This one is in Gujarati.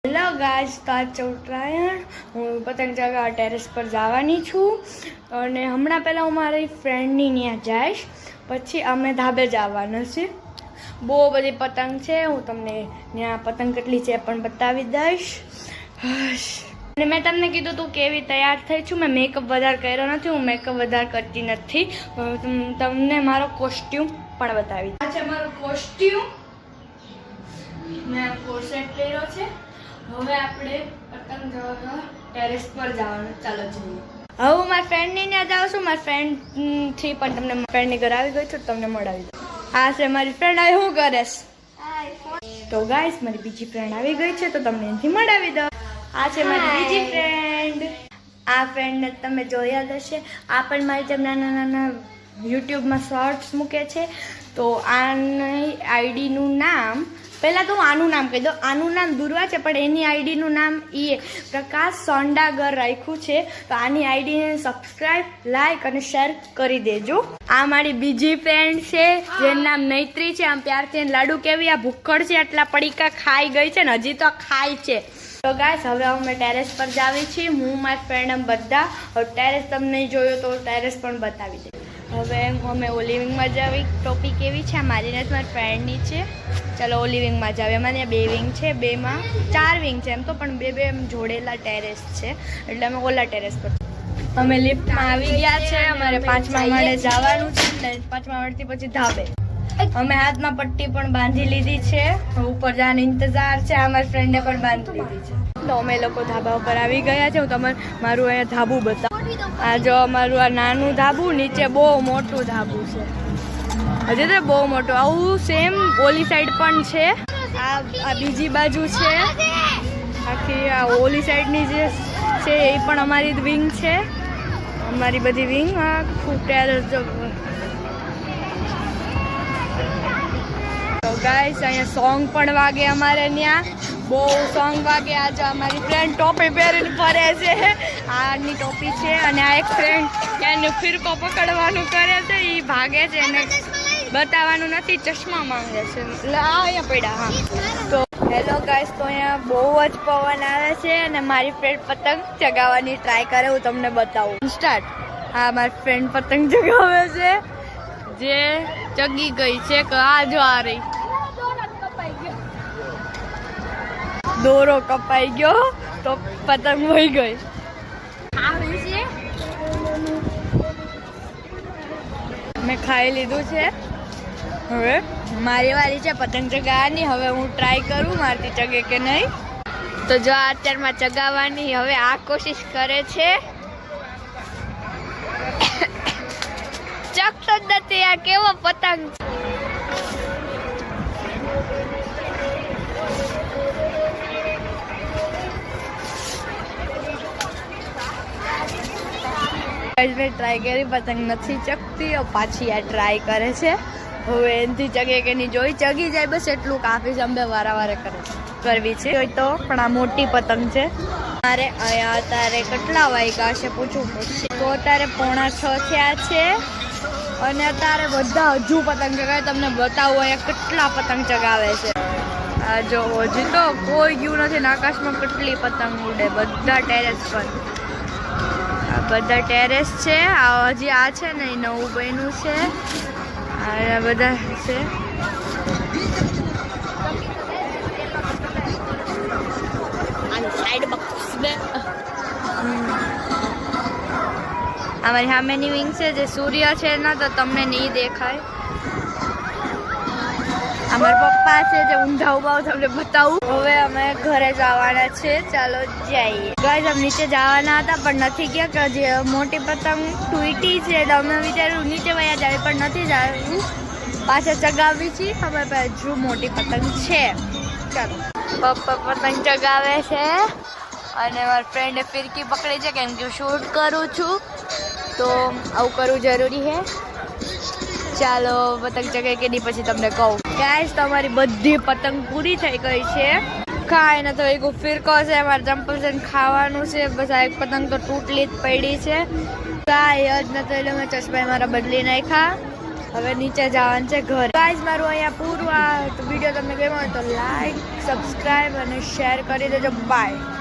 હેલો ગાઈસ, તો આજ 14 ઉત્તરાયણ હું પતંગ ચગાવવા ટેરેસ પર જવાની છું અને હમણાં પહેલાં હું મારી ફ્રેન્ડની ત્યાં જઈશ, પછી અમે ધાબે જવાના છે. બહુ બધી પતંગ છે, હું તમને ત્યાં પતંગ કેટલી છે પણ બતાવી દઈશ. અને મેં તમને કીધું હતું કેવી તૈયાર થઈ છું. મેં મેકઅપ વધારે કર્યો નથી, હું મેકઅપ વધારે કરતી નથી. તમને મારો કોસ્ટ્યુમ પણ બતાવી દઉં. આ છે મારો કોસ્ટ્યુમ. મેં કોર્સેટ પહેર્યો છે. હવે આપણે પતંગ ચગાવવા ટેરેસ પર જવાનું. ચાલો જઈએ. હવે હું મારી ફ્રેન્ડની ત્યાં જાઉં છું. મારી ફ્રેન્ડથી પણ તમને ફ્રેન્ડની ઘર આવી ગઈ છું, તમને મળાવી દઉં. આ છે મારી ફ્રેન્ડ. આ શું કરે છે? તો ગાઈસ, મારી બીજી ફ્રેન્ડ આવી ગઈ છે, તો તમને એનાથી મળાવી દઉં. આ છે મારી બીજી ફ્રેન્ડ. આ ફ્રેન્ડને તમે જોયા જ હશે. આ પણ મારી જેમ નાના નાના યુટ્યુબમાં શોર્ટ્સ મૂકે છે. તો આની આઈડીનું નામ, પહેલાં તો હું આનું નામ કહી દઉં. આનું નામ દુર્વા છે, પણ એની આઈડીનું નામ પ્રકાશ સોંડાગર રાખ્યું છે. તો આની આઈડીને સબસ્ક્રાઈબ, લાઈક અને શેર કરી દેજો. આ મારી બીજી ફ્રેન્ડ છે, જેનું નામ નૈત્રી છે. આમ પ્યારથી એને લાડુ કેવી, આ ભૂખડ છે, આટલા પડીકા ખાઈ ગઈ છે ને હજી તો ખાય છે. તો ગાઈસ, હવે અમે ટેરેસ પર જાવી છીએ. હું મારી ફ્રેન્ડ બધા. હવે ટેરેસ તમને જોયો તો ટેરેસ પણ બતાવી દે. હવે અમે ઓલી વિંગમાં જાવી. ટોપી કેવી છે? મારી નથી, મારી ફ્રેન્ડની છે. ચાલો ઓલી વિંગમાં જાવીએ. અમારે ત્યાં 2 વિંગ છે, 2માં 4 વિંગ છે એમ તો, પણ 2 એમ જોડેલા ટેરેસ છે, એટલે અમે ઓલા ટેરેસ પર. અમે લિફ્ટમાં આવી ગયા છે. અમારે 5મા માળે જવાનું છે ને 5મા માળેથી પછી ધાબે. અમે હાથમાં પટ્ટી પણ બાંધી લીધી છે. ઉપર જવાનો ઇંતજાર છે. અમારી ફ્રેન્ડે પણ બાંધી લીધી છે. તો અમે લોકો ધાબા ઉપર આવી ગયા છે. હું તમારે મારું અહીંયા ધાબુ બતાવું. આ જો અમારું આ નાનું ધાબુ, નીચે બહુ મોટું ધાબુ છે. હજી તો બહુ મોટું. આવું સેમ ઓલી સાઈડ પણ છે. આ બીજી બાજુ છે. આખી આ ઓલી સાઈડની જે છે એ પણ અમારી વિંગ છે. અમારી બધી વિંગ આખું ટેરેસ. તો ગાઈસ, અહીંયા સોંગ પણ વાગે અમારે ત્યાં. બહુ સોંગ વાગે. આજે અમારી ફ્રેન્ડ ટોપી પહેરીને ફરે છે. આની ટોપી છે. અને આ એક ફ્રેન્ડ એનો ફિરકો પકડવાનું કરે છે, એ ભાગે છે. એને બતાવવાનું નથી, ચશ્મા માંગે છે. અહીંયા પડ્યા. હા, તો હેલો ગાઈસ, તો અહીંયા બહુ જ પવન આવે છે અને મારી ફ્રેન્ડ પતંગ ચગાવવાની ટ્રાય કરે. હું તમને બતાવું. સ્ટાર્ટ. હા, મારી ફ્રેન્ડ પતંગ ચગાવે છે, જે ચગી ગઈ છે. આ જો આ રહી, દોરો કપાઈ ગયો તો પતંગ વહી ગઈ. મેં ખાઈ લીધું છે. હવે મારી વારી છે પતંગ ચગાવવાની. હવે હું ટ્રાય કરું મારથી ચગે કે નહીં. તો જો અત્યારમાં ચગાવવાની હવે આ કોશિશ કરે છે. ચકતો જ નથી. આ કેવો પતંગ છે. મેં ટ્રાય કરી, પતંગ નથી ચગતી. પાછી આ ટ્રાય કરે છે. હવે એનાથી ચગે કે નહીં જોઈ. ચગી જાય બસ એટલું કાફી છે. અંબે વારે કરવી છે તો. પણ આ મોટી પતંગ છે. મારે અહીંયા અત્યારે કેટલા વાગ્યા છે પૂછવું પડશે. તો અત્યારે 5:45 થયા છે અને અત્યારે બધા હજુ પતંગ ચગાવે. તમને બતાવું અહીંયા કેટલા પતંગ ચગાવે છે. આ જો હજી તો કોઈ ગયું નથી. આકાશમાં કેટલી પતંગ ઉડે. બધા ટેરેસ પર. આ બધા ટેરેસ છે. આ હજી આ છે ને એ નવું બન્યું છે. આ બધા છે. અમારી સામેની વિંગ છે જે સૂર્ય છે ના, તો તમને નહીં દેખાય. અમારા પપ્પા છે જે ઊંધા ઉભા, તમને બતાવું. હવે અમે ઘરે જવાના છે. ચાલો જઈએ. ગાઈસ, અમે નીચે જવાના હતા પણ નથી ગયા, કે જે મોટી પતંગ તૂટી છે. તો અમે વિચાર્યું નીચે વયા જાય, પણ નથી જવું. પાછા ચગાવી છે. અમારી પાસે હજુ મોટી પતંગ છે. ચાલો. પપ્પા પતંગ ચગાવે છે અને મારી ફ્રેન્ડે ફિરકી પકડી છે, કેમ કે શૂટ કરું છું તો આવું કરવું જરૂરી છે. ચાલો પતંગ ચગે કે નહીં પછી તમને કહું. ગાઈસ, તમારી બધી પતંગ પૂરી થઈ ગઈ છે. ખાય ને તો એક ફિરકો છે. મારે ચંપલ છે ખાવાનું છે. બસ આ એક પતંગ તો તૂટલી જ પડી છે. કાંઈ જ નથી. એટલે મેં ચશ્મા મારા બદલી નાખ્યા. હવે નીચે જવાનું છે ઘર. ગાઈઝ મારું અહીંયા પૂરું આ વિડીયો તમને ગમ્યો હોય તો લાઈક સબસ્ક્રાઈબ અને શેર કરી દેજો. બાય.